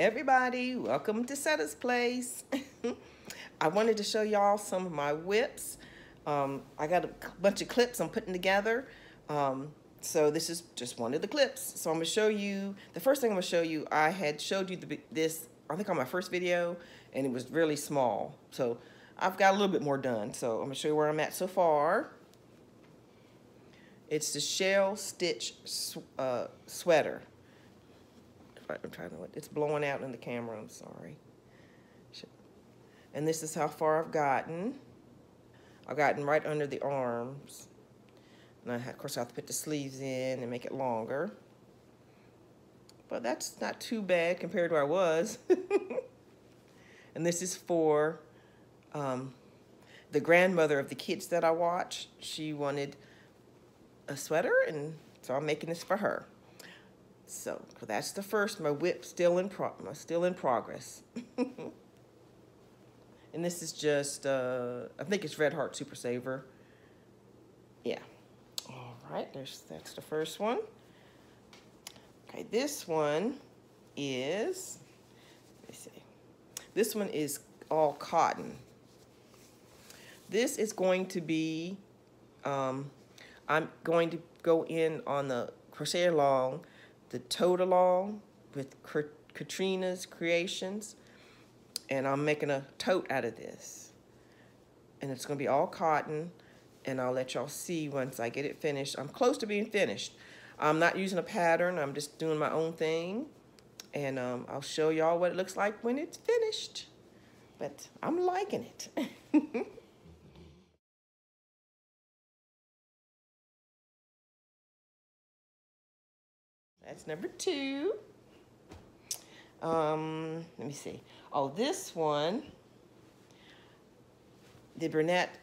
everybody, welcome to Setta's Place. I wanted to show y'all some of my WIPs. I got a bunch of clips I'm putting together. So this is just one of the clips. So I'm going to show you, the first thing I'm going to show you, I had showed you this, I think on my first video, and it was really small. So I've got a little bit more done. So I'm going to show you where I'm at so far. It's the shell stitch sweater. I'm trying to, it's blowing out in the camera, I'm sorry. And this is how far I've gotten. I've gotten right under the arms. And of course I have to put the sleeves in and make it longer. But that's not too bad compared to where I was. And this is for the grandmother of the kids that I watch. She wanted a sweater, and so I'm making this for her. So that's the first. My WIP still in progress. And this is just I think it's Red Heart Super Saver. Yeah. All right. That's the first one. Okay. This one is. Let me see. This one is all cotton. This is going to be. I'm going to go in on the crochet along. The tote along with Katrina's Creations, and I'm making a tote out of this, and it's going to be all cotton, and I'll let y'all see once I get it finished. I'm close to being finished. I'm not using a pattern, I'm just doing my own thing, and I'll show y'all what it looks like when it's finished, but I'm liking it. That's number 2. Let me see. Oh, this one, the brunette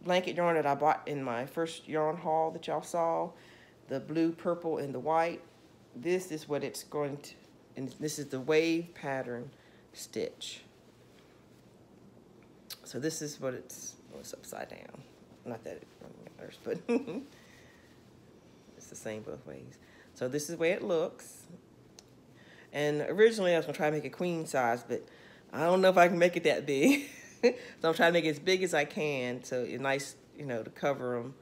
blanket yarn that I bought in my first yarn haul that y'all saw, the blue, purple, and the white. This is what it's going to, and this is the wave pattern stitch. So this is what it's upside down. Not that it matters, but it's the same both ways. So this is the way it looks. And originally I was gonna try to make it queen size, but I don't know if I can make it that big. So I'm trying to make it as big as I can, so it's nice, you know, to cover them.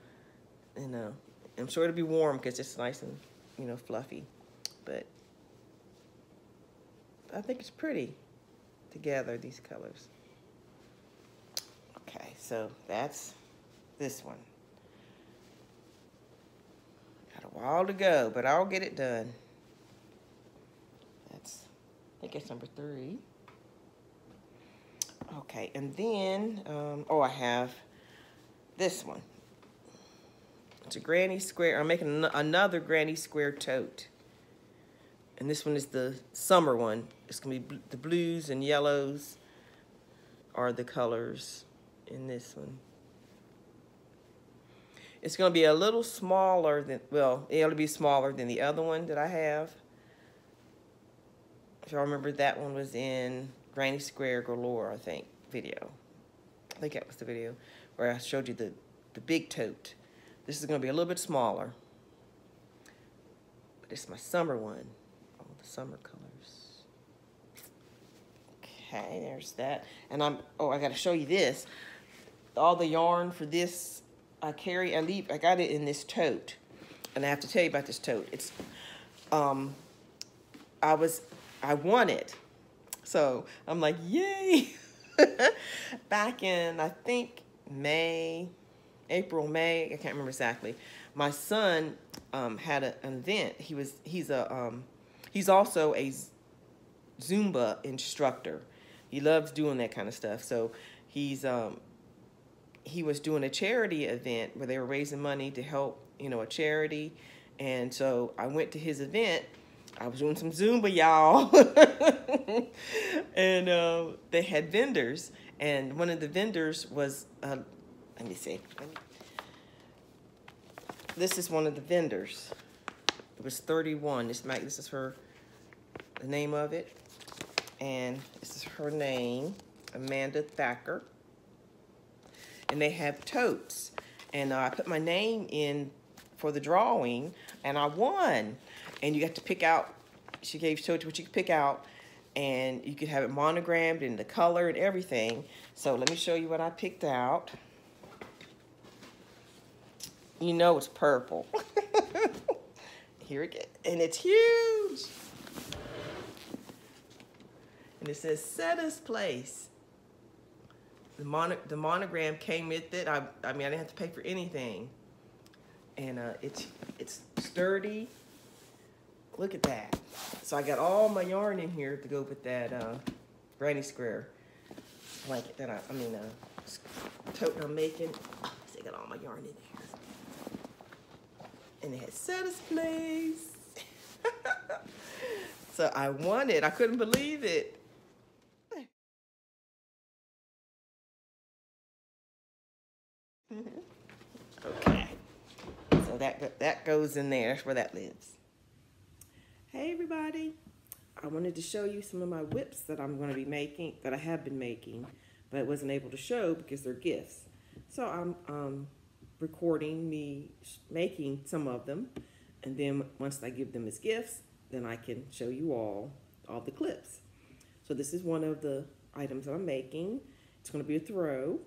You know, I'm sure it'll be warm because it's nice and, you know, fluffy. But I think it's pretty together, these colors. Okay, so that's this one. Got a while to go, but I'll get it done. I think it's number 3. Okay, and then, oh, I have this one. It's a granny square. I'm making another granny square tote. And this one is the summer one. It's going to be the blues and yellows are the colors in this one. It's going to be a little smaller than, well, it'll be smaller than the other one that I have. If y'all remember, that one was in Granny Square Galore, I think, video. I think that was the video where I showed you the big tote. This is going to be a little bit smaller. But it's my summer one. All the summer colors. Okay, there's that. And I got to show you this. All the yarn for this I got it in this tote, and I have to tell you about this tote. It's, I won it, so I'm like, yay! Back in, I think April, May, I can't remember exactly. My son had an event. He's also a Zumba instructor. He loves doing that kind of stuff. So he was doing a charity event where they were raising money to help, you know, a charity. And so I went to his event. I was doing some Zumba, y'all. And they had vendors. And one of the vendors was, let me see. This is one of the vendors. It was 31. This is the name of it. And this is her name, Amanda Thacker. And they have totes. And I put my name in for the drawing, and I won. And you got to pick out she showed you what you could pick out, and you could have it monogrammed in the color and everything. So let me show you what I picked out. You know it's purple. Here it is, and it's huge. And it says Setta's Place. The monogram came with it. I mean, I didn't have to pay for anything. And it's sturdy. Look at that. So I got all my yarn in here to go with that granny square blanket that tote I'm making. Oh, so I got all my yarn in there. And it had Setta's Place. So I won it. I couldn't believe it. Okay. So that goes in there. That's where that lives. Hey everybody. I wanted to show you some of my WIPs that I'm going to be making, that I have been making, but I wasn't able to show because they're gifts. So I'm recording me making some of them, and then once I give them as gifts, then I can show you all the clips. So this is one of the items that I'm making. It's going to be a throw,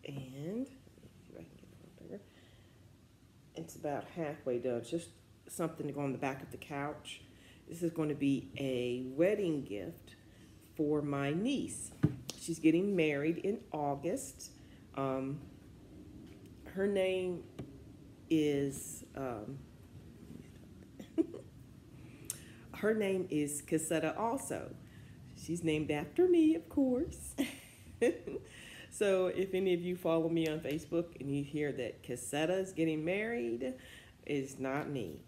and see if I can get it a little bigger. It's about halfway done. It's just something to go on the back of the couch. This is going to be a wedding gift for my niece. She's getting married in August. Her name is Cosetta also. She's named after me, of course. So if any of you follow me on Facebook and you hear that Cosetta is getting married, it's not me.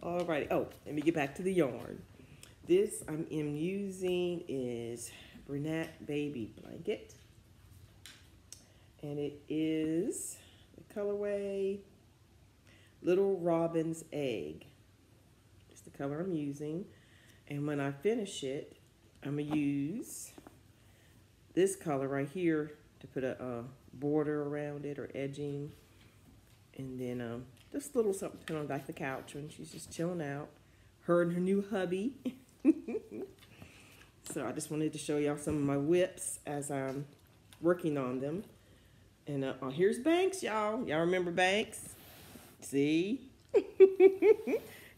Alrighty. Oh, let me get back to the yarn. This I am using is Brunette Baby Blanket. And it is the colorway Little Robin's Egg. It's the color I'm using. And when I finish it, I'm going to use this color right here to put a border around it or edging. And then just a little something to put on the back of the couch when she's just chilling out. Her and her new hubby. So I just wanted to show y'all some of my WIPs as I'm working on them. And here's Banks, y'all. Y'all remember Banks? See?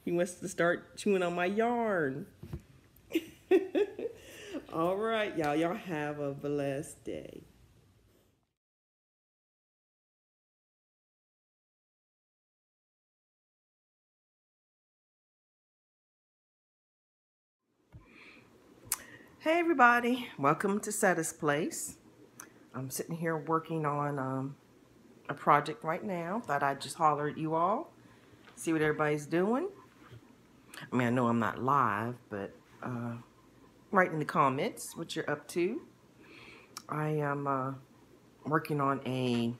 He wants to start chewing on my yarn. All right, y'all. Y'all have a blessed day. Hey, everybody. Welcome to Setta's Place. I'm sitting here working on a project right now. Thought I'd just holler at you all, see what everybody's doing. I mean, I know I'm not live, but write in the comments what you're up to. I am working on a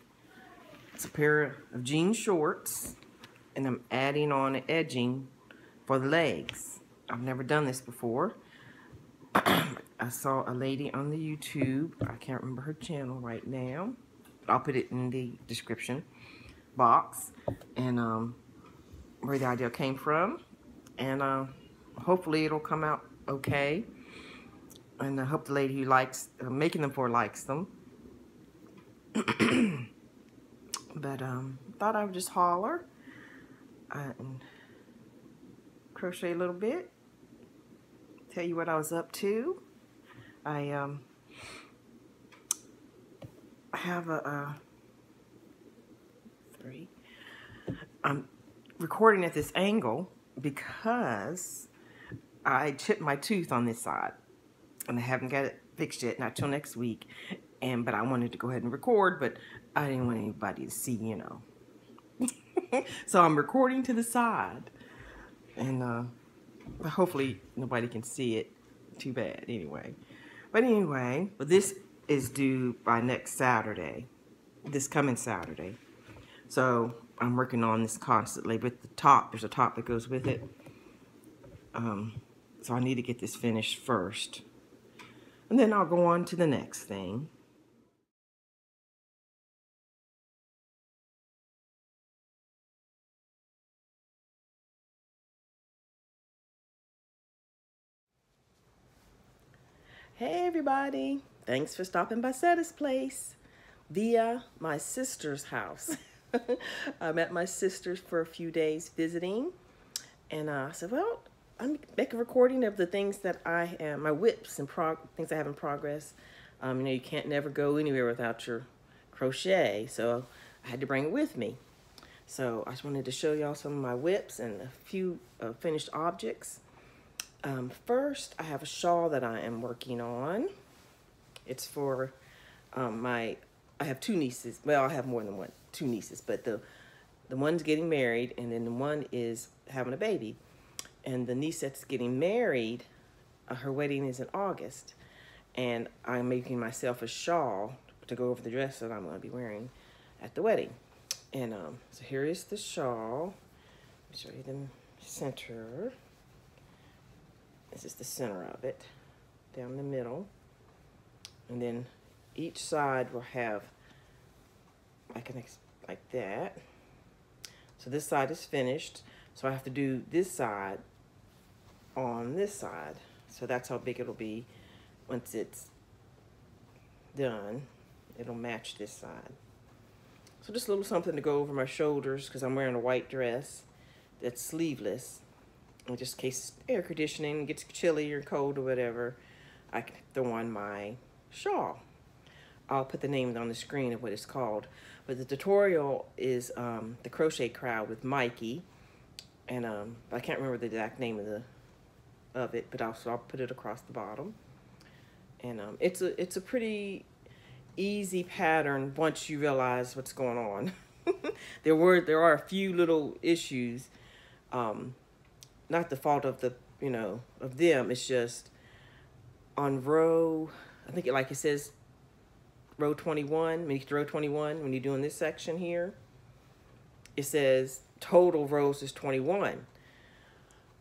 pair of jean shorts, and I'm adding on an edging for the legs. I've never done this before. I saw a lady on the YouTube. I can't remember her channel right now. I'll put it in the description box, and where the idea came from, and hopefully it'll come out okay. And I hope the lady who likes making them for likes them. But thought I would just holler and crochet a little bit. Tell you what I was up to. I have I'm recording at this angle because I chipped my tooth on this side, and I haven't got it fixed yet, not till next week. But I wanted to go ahead and record, but I didn't want anybody to see, you know. So I'm recording to the side, and hopefully nobody can see it too bad anyway. But anyway, this is due by next Saturday, this coming Saturday. So I'm working on this constantly. With the top, there's a top that goes with it. So I need to get this finished first, and then I'll go on to the next thing. Hey everybody, thanks for stopping by Setta's place via my sister's house. I'm at my sister's for a few days visiting, and I said, well, I'm making a recording of the things that I am, my WIPs and things I have in progress. You know, you can't never go anywhere without your crochet, so I had to bring it with me. So I just wanted to show y'all some of my WIPs and a few finished objects. First, I have a shawl that I am working on. It's for I have two nieces. Well, I have more than two nieces, but the one's getting married, and then the one is having a baby. And the niece that's getting married, her wedding is in August, and I'm making myself a shawl to go over the dress that I'm going to be wearing at the wedding. And so here is the shawl. Let me show you the center. This is the center of it, down the middle. And then each side will have like that. So this side is finished. So I have to do this side on this side. So that's how big it'll be once it's done. It'll match this side. So just a little something to go over my shoulders because I'm wearing a white dress that's sleeveless. And just in case air conditioning gets chilly or cold or whatever, I can throw on my shawl. I'll put the name on the screen of what it's called. But the tutorial is the Crochet Crowd with Mikey. And I can't remember the exact name of it, but I'll put it across the bottom. And it's a pretty easy pattern once you realize what's going on. There are a few little issues, not the fault of of them. It's just on row, I think like it says row 21, when you get to row 21, when you're doing this section here, it says total rows is 21.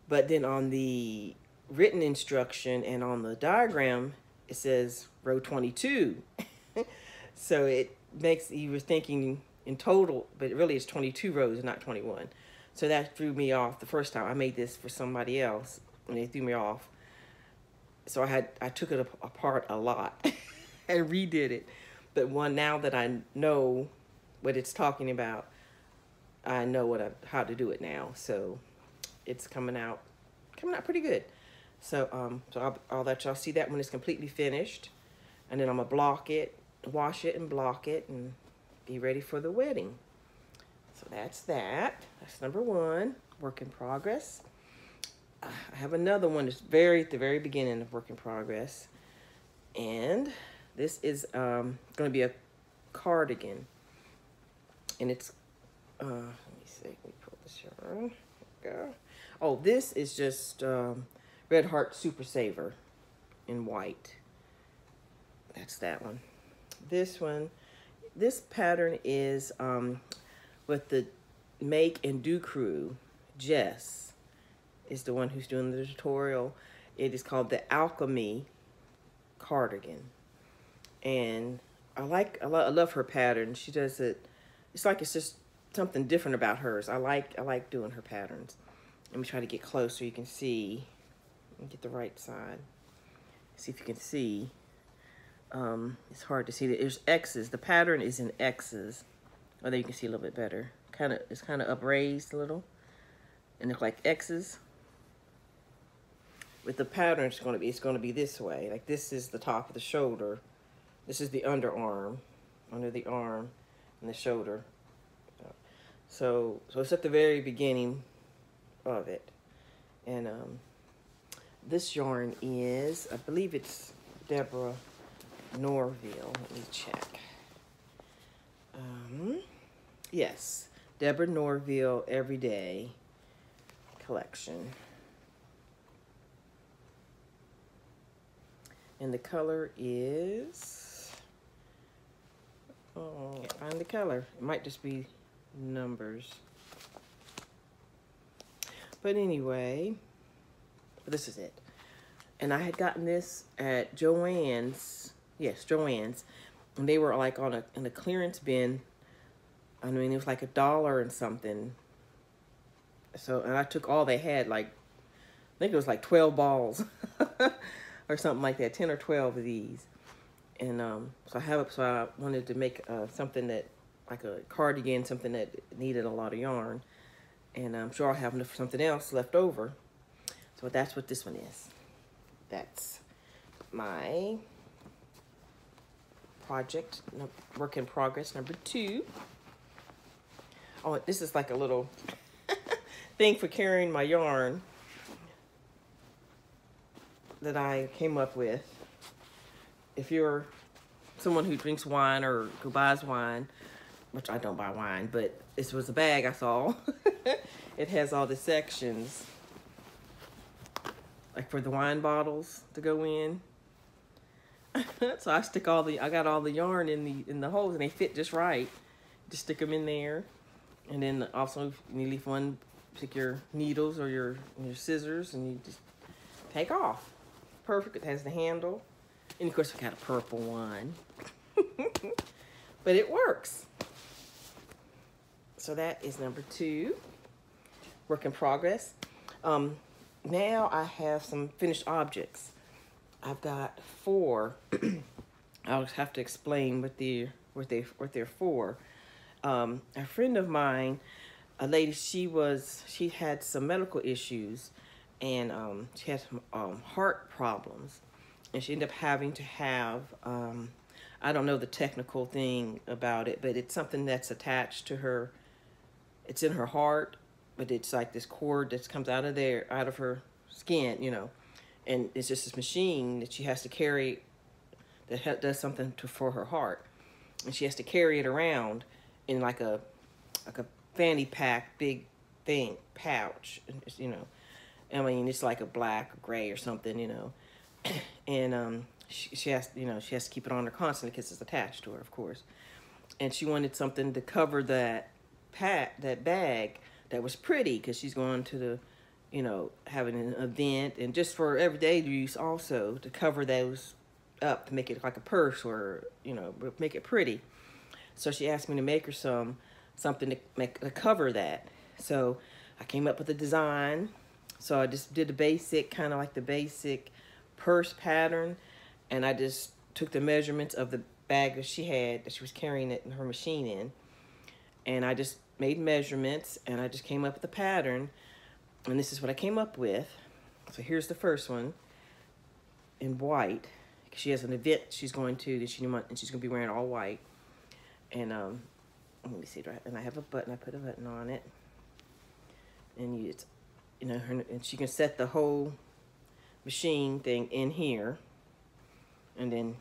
But then on the written instruction and on the diagram, it says row 22. So it makes you were thinking in total, but really it's 22 rows, not 21. So that threw me off the first time. I made this for somebody else, and they threw me off. So I took it apart a lot and redid it. But now that I know what it's talking about, I know how to do it now. So it's coming out pretty good. So I'll let y'all see that when it's completely finished, and then I'm gonna block it, wash it, and block it, and be ready for the wedding. So that's that. That's number one, work in progress. I have another one that's at the very beginning of work in progress. And this is going to be a cardigan. And it's, let me see, let me pull this here. There we go. Oh, this is just Red Heart Super Saver in white. That's that one. This one, this pattern is with the Make and Do crew. Jess is the one who's doing the tutorial. It is called the Alchemy Cardigan. And I love her pattern. She does it, it's just something different about hers. I like doing her patterns. Let me try to get close so you can see. Let me get the right side. See if you can see. It's hard to see. There's X's. The pattern is in X's. Oh, there you can see a little bit better. It's kind of upraised a little, and it's like X's. With the pattern, it's going to be this way. Like this is the top of the shoulder. This is the underarm, under the arm, and the shoulder. So it's at the very beginning of it, and this yarn is, I believe it's Deborah Norville. Let me check. Yes, Deborah Norville Everyday collection. And the color is, oh, I can't find the color. It might just be numbers. But anyway, this is it. And I had gotten this at Joann's. Yes, Joann's. And they were like in a clearance bin. I mean, it was like $1 and something. So, and I took all they had, like, I think it was like 12 balls or something like that, 10 or 12 of these. And so I wanted to make something that, like a cardigan, something that needed a lot of yarn. And I'm sure I'll have something else left over. So that's what this one is. That's my project, work in progress number 2. Oh, this is like a little thing for carrying my yarn that I came up with. If you're someone who drinks wine or who buys wine, which I don't buy wine, but this was a bag I saw. It has all the sections, like for the wine bottles to go in. So I got all the yarn in the holes, and they fit just right. Just stick them in there, and then also you leave one, pick your needles or your scissors, and you just take off. Perfect. It has the handle, and of course I got a purple one, but it works. So that is number 2, work in progress. Now I have some finished objects. I've got 4. I'll have to explain what they're for. A friend of mine, a lady, she had some medical issues, and she had some heart problems, and she ended up having to have I don't know the technical thing about it, but it's something that's attached to her. It's in her heart, but it's like this cord that comes out of her skin, you know. And it's just this machine that she has to carry that does something for her heart. And she has to carry it around in like a fanny pack, big thing, pouch, you know. I mean, it's like a black or gray or something, you know. And she has, you know, she has to keep it on her constantly because it's attached to her, of course. And she wanted something to cover that bag that was pretty, because she's going to the, you know, having an event, and just for everyday use also, to cover those up, to make it like a purse, or, you know, make it pretty. So she asked me to make her something to cover that. So I came up with a design. So I just did the basic, kind of like the basic purse pattern, and I just took the measurements of the bag that she had, that she was carrying it in her machine in, and I just made measurements, and I just came up with a pattern, and this is what I came up with. So here's the first one in white. She has an event she's going to, and she's going to be wearing all white. And let me see, and I have a button. I put a button on it, and you know, and she can set the whole machine thing in here, and then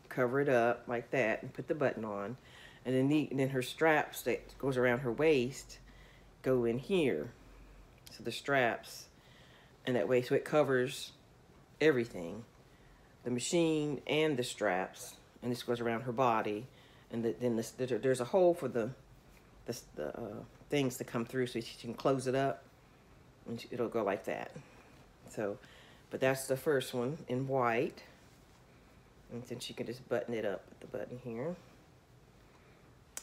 cover it up like that, and put the button on. And then her straps that goes around her waist go in here. So the straps, and that way, so it covers everything, the machine and the straps, and this goes around her body. And then there's a hole for the things to come through, so she can close it up, and it'll go like that. So, but that's the first one in white, and then she can just button it up with the button here.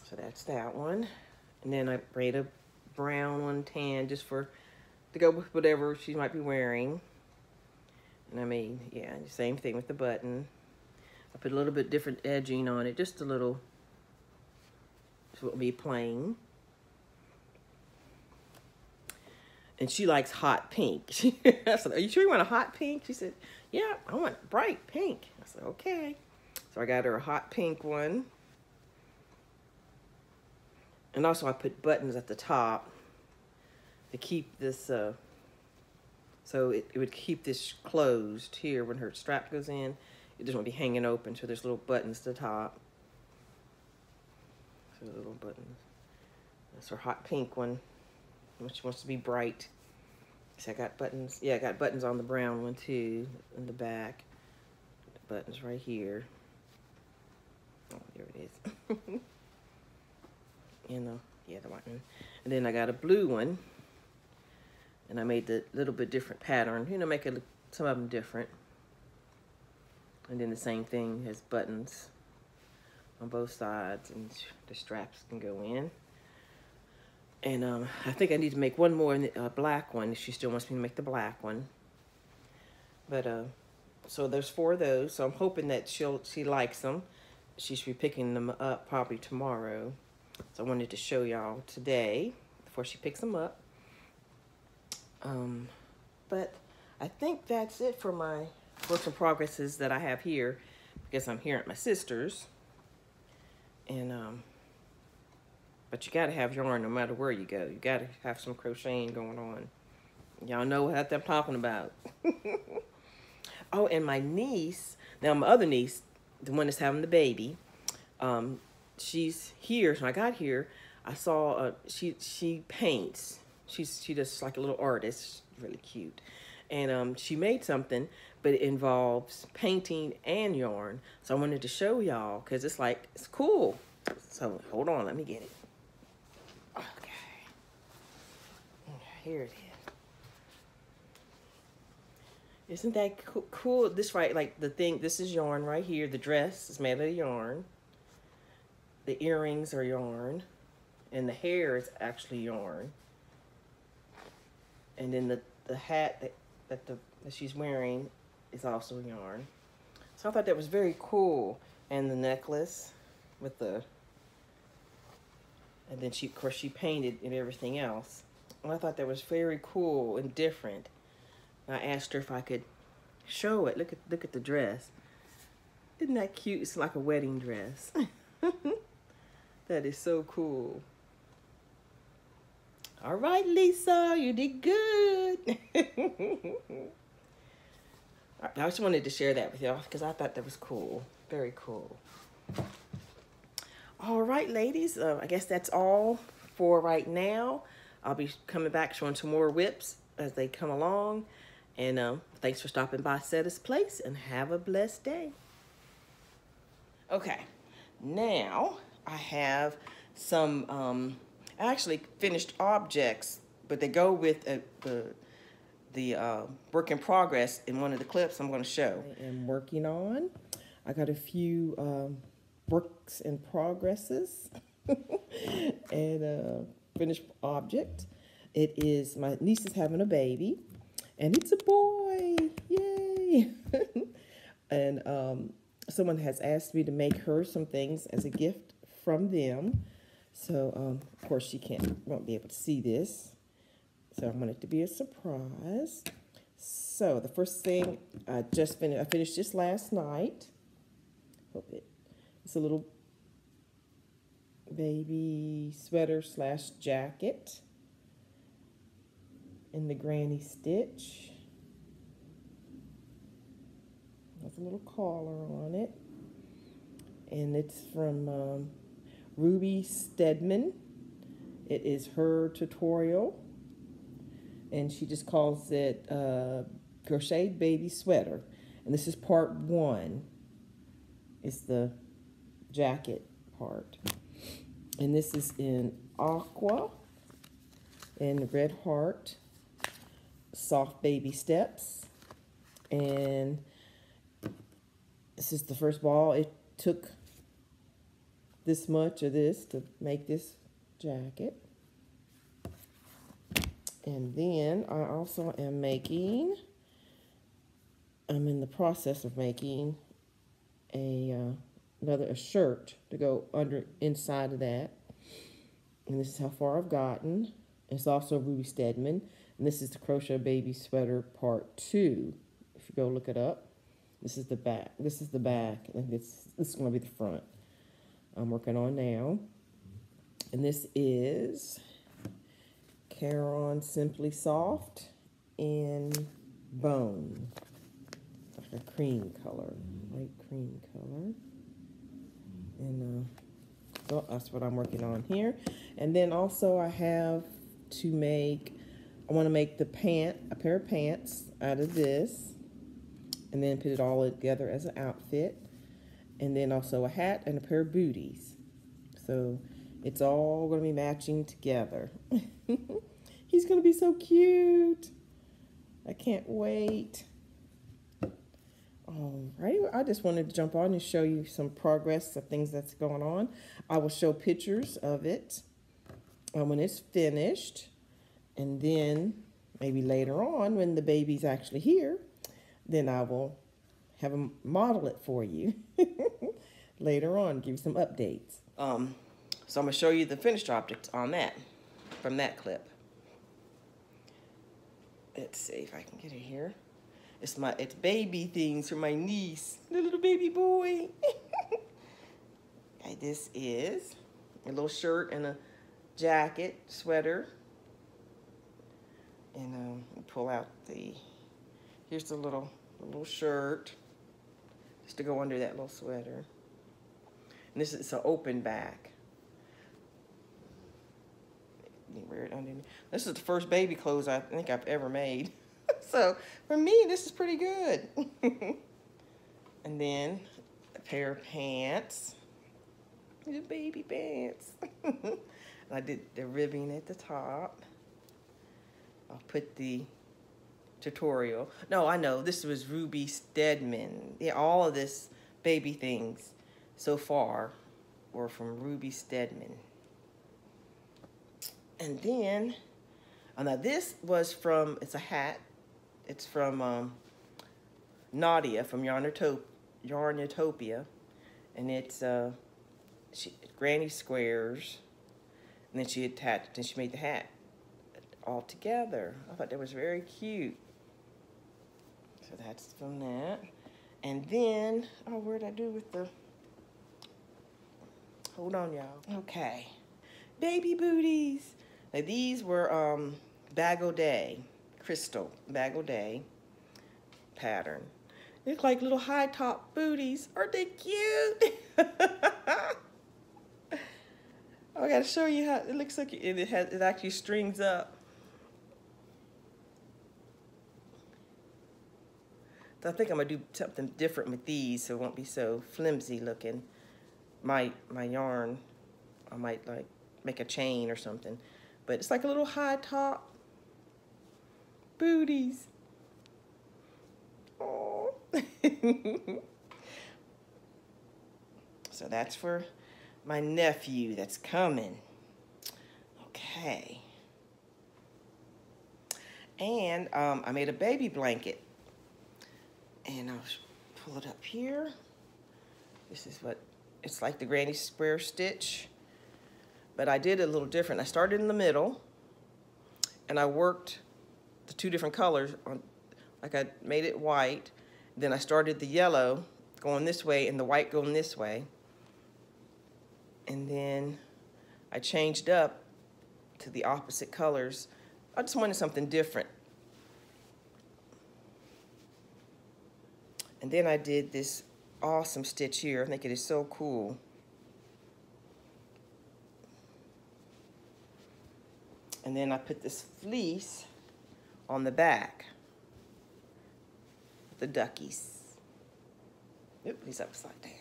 So that's that one. And then I made a brown one, tan, just to go with whatever she might be wearing. And I made, yeah, the same thing with the button. I put a little bit different edging on it, just a little, so it'll be plain. And she likes hot pink. I said, "Are you sure you want a hot pink?" She said, "Yeah, I want bright pink." I said, "Okay." So I got her a hot pink one. And also I put buttons at the top to keep this, so it would keep this closed here when her strap goes in. It doesn't want to be hanging open, so there's little buttons at the top. So little buttons. That's her hot pink one. She wants to be bright. So I got buttons. Yeah, I got buttons on the brown one too, in the back. The buttons right here. Oh, there it is. You know, yeah, the white one. And then I got a blue one, and I made the little bit different pattern. You know, make it look, some of them different. And then the same thing, has buttons on both sides, and the straps can go in. And I think I need to make one more, black one. She still wants me to make the black one. But So there's 4 of those. So I'm hoping that she likes them. She should be picking them up probably tomorrow. So I wanted to show y'all today before she picks them up. But I think that's it for my works in progresses that I have here, because I'm here at my sister's. And but you gotta have yarn no matter where you go. You gotta have some crocheting going on. Y'all know what I'm talking about. Oh, and my niece, now my other niece, the one that's having the baby, she's here. So when I got here, I saw she paints. She does like a little artist, really cute, and she made something, but it involves painting and yarn. So I wanted to show y'all because it's cool. So hold on, let me get it. Okay, here it is. Isn't that cool? This this is yarn right here. The dress is made out of yarn. The earrings are yarn. And the hair is actually yarn. And then the hat that she's wearing is also yarn. So I thought that was very cool. And the necklace with and then of course she painted and everything else. And I thought that was very cool and different. I asked her if I could show it. Look at the dress. Isn't that cute? It's like a wedding dress. That is so cool. All right, Lisa, you did good. I just wanted to share that with y'all because I thought that was cool. Very cool. All right, ladies. I guess that's all for right now. I'll be coming back showing some more WIPs as they come along. And thanks for stopping by Setta's Place, and have a blessed day. Okay, now I have some actually finished objects, but they go with the work in progress in one of the clips I'm going to show. I am working on. I got a few works in progresses and finished object. It is my niece is having a baby. And it's a boy, yay! And someone has asked me to make her some things as a gift from them. So, of course, she won't be able to see this. So I want it to be a surprise. So the first thing I finished this last night. It's a little baby sweater / jacket. In the granny stitch. There's a little collar on it. And it's from Ruby Stedman. It is her tutorial. And she just calls it Crochet Baby Sweater. And this is part 1. It's the jacket part. And this is in aqua and red heart. Soft baby steps, and this is the first ball. It took this much of this to make this jacket. And then I also am I'm in the process of making a shirt to go inside of that. And this is how far I've gotten. It's also Ruby Stedman. And this is the Crochet Baby Sweater Part 2. If you go look it up. This is the back. This is the back. And this is going to be the front. I'm working on now. And this is Caron Simply Soft in Bone. Like a cream color. Light cream color. And so that's what I'm working on here. And then also I have to I want to make a pair of pants out of this, and then put it all together as an outfit, and then also a hat and a pair of booties. So it's all going to be matching together. He's going to be so cute. I can't wait. All right, I just wanted to jump on and show you some progress of things that's going on. I will show pictures of it when it's finished. And then maybe later on when the baby's actually here, then I will have them model it for you later on, give you some updates. So I'm gonna show you the finished object on that, from that clip. Let's see if I can get it here. It's baby things for my niece, the little baby boy. Okay, this is a little shirt and a jacket, sweater. And pull out here's the little shirt, just to go under that little sweater. And this is an open back. Wear it underneath. This is the first baby clothes I think I've ever made. So for me, this is pretty good. And then a pair of pants. The baby pants. I did the ribbing at the top. I'll put the tutorial. No, I know, this was Ruby Stedman. Yeah, all of this baby things so far were from Ruby Stedman. And then, now this was from, it's a hat. It's from Nadia from Yarn-Utopia. And it's granny squares. And then she attached, and she made the hat all together. I thought that was very cute. So that's from that. And then, oh, where'd I do with the, hold on, y'all. Okay, baby booties. Now these were Bag O' Day, crystal Bag O' Day pattern. They look like little high top booties. Aren't they cute? I gotta show you how it looks like. It actually strings up. So I think I'm gonna do something different with these, so it won't be so flimsy looking. My yarn, I might like make a chain or something, but it's like a little high top booties. Oh. So that's for my nephew that's coming. Okay. And I made a baby blanket. And I'll pull it up here. This is what, it's like the granny square stitch. But I did it a little different. I started in the middle. And I worked the two different colors on, like I made it white. Then I started the yellow going this way and the white going this way. And then I changed up to the opposite colors. I just wanted something different. And then I did this awesome stitch here. I think it is so cool. And then I put this fleece on the back. The duckies. Oop, he's upside down.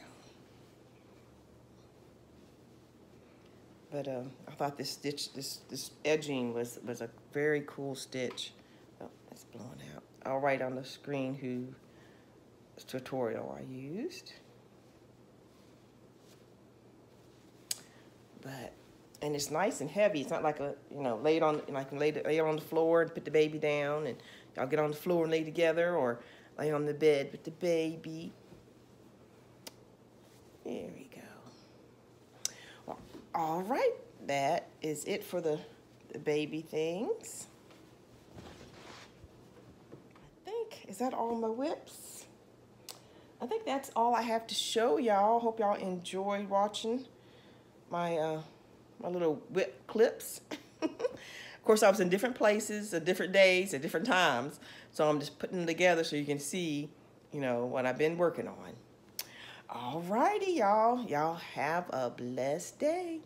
But I thought this stitch, this edging was a very cool stitch. Oh, it's blowing out. I'll write on the screen whose tutorial I used. And it's nice and heavy. It's not like a, you know, lay it on, and I can lay it on the floor and put the baby down, and y'all get on the floor and lay together, or lay on the bed with the baby. There we go. Well, all right, that is it for the baby things. I think, is that all my whips? I think that's all I have to show y'all. Hope y'all enjoyed watching my my little whip clips. Of course, I was in different places, at different days, at different times. So I'm just putting them together so you can see, you know, what I've been working on. All righty, y'all. Y'all have a blessed day.